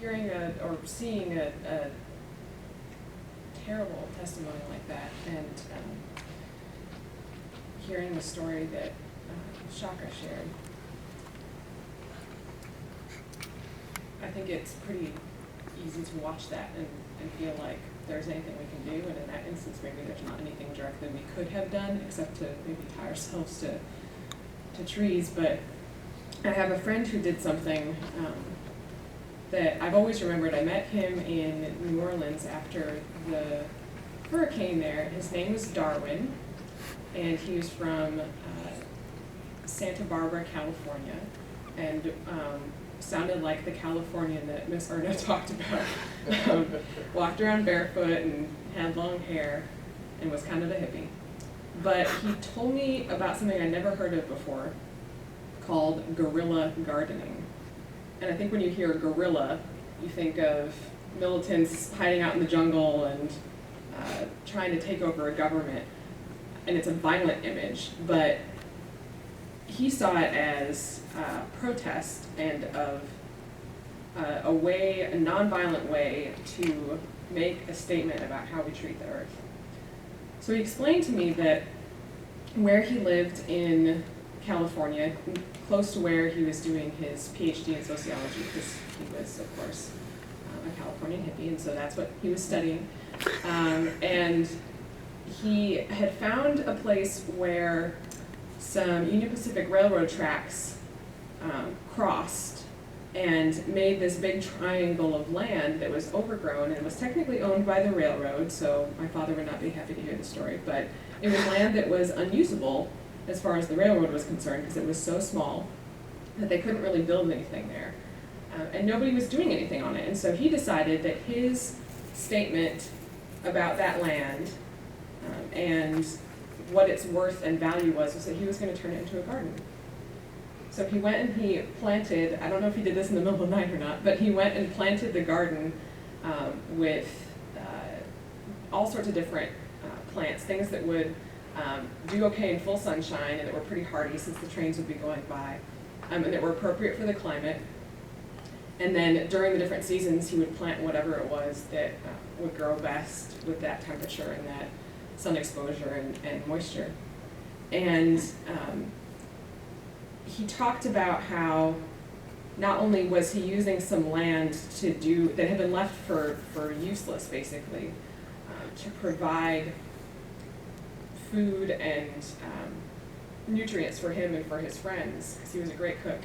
hearing or seeing a terrible testimony like that, and hearing the story that Shaka shared, I think it's pretty easy to watch that and feel like there's anything we can do, and in that instance maybe there's not anything directly we could have done except to maybe tie ourselves to trees. But I have a friend who did something that I've always remembered. I met him in New Orleans after the hurricane there. His name was Darwin, and he was from Santa Barbara, California, and sounded like the Californian that Miss Erna talked about. Walked around barefoot and had long hair and was kind of a hippie. But he told me about something I never heard of before called guerrilla gardening. And I think when you hear guerrilla, you think of militants hiding out in the jungle and trying to take over a government. And it's a violent image, but he saw it as protest and of a nonviolent way to make a statement about how we treat the earth. So he explained to me that where he lived in California, close to where he was doing his PhD in sociology, because he was, of course, a Californian hippie, and so that's what he was studying. And he had found a place where some Union Pacific Railroad tracks crossed and made this big triangle of land that was overgrown and was technically owned by the railroad, so my father would not be happy to hear the story, but it was land that was unusable as far as the railroad was concerned because it was so small that they couldn't really build anything there. And nobody was doing anything on it, and so he decided that his statement about that land and what its worth and value was that he was going to turn it into a garden. So he went and he planted, I don't know if he did this in the middle of the night or not, but he went and planted the garden with all sorts of different plants, things that would do okay in full sunshine and that were pretty hardy since the trains would be going by, and that were appropriate for the climate. And then during the different seasons, he would plant whatever it was that would grow best with that temperature and that sun exposure and moisture. And he talked about how not only was he using some land that had been left for useless, basically, to provide food and nutrients for him and for his friends, because he was a great cook.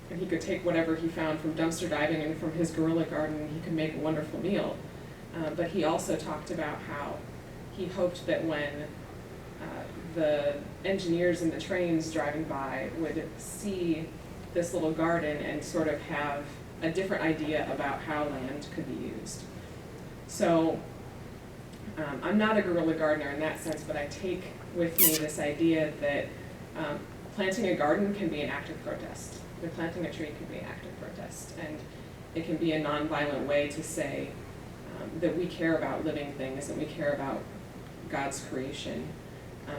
And he could take whatever he found from dumpster diving and from his guerrilla garden, he could make a wonderful meal. But he also talked about how he hoped that when the engineers in the trains driving by would see this little garden and sort of have a different idea about how land could be used. So I'm not a guerrilla gardener in that sense, but I take with me this idea that planting a garden can be an act of protest. That planting a tree can be an act of protest, and it can be a nonviolent way to say that we care about living things and we care about God's creation,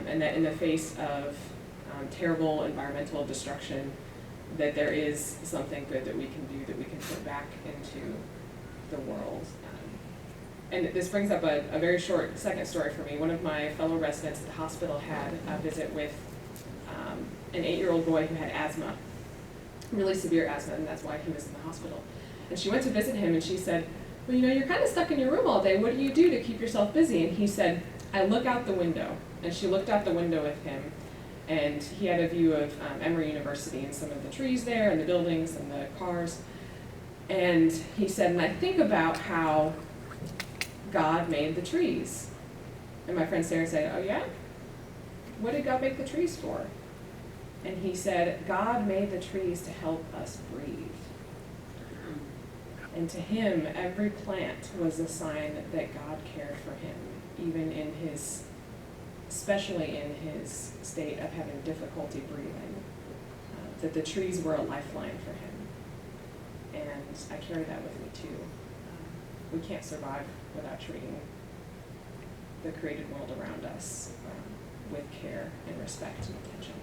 and that in the face of terrible environmental destruction, that there is something good that we can do, that we can put back into the world. And this brings up a very short second story for me. One of my fellow residents at the hospital had a visit with an 8-year-old boy who had asthma, really severe asthma, and that's why he was in the hospital. And she went to visit him, and she said, well, you're kind of stuck in your room all day. What do you do to keep yourself busy? And he said, I look out the window. And she looked out the window with him, and he had a view of Emory University and some of the trees there and the buildings and the cars. And he said, and I think about how God made the trees. And my friend Sarah said, oh yeah? What did God make the trees for? And he said, God made the trees to help us breathe. And to him, every plant was a sign that God cared for him, even especially in his state of having difficulty breathing, that the trees were a lifeline for him. And I carry that with me too. We can't survive without treating the created world around us with care and respect and attention.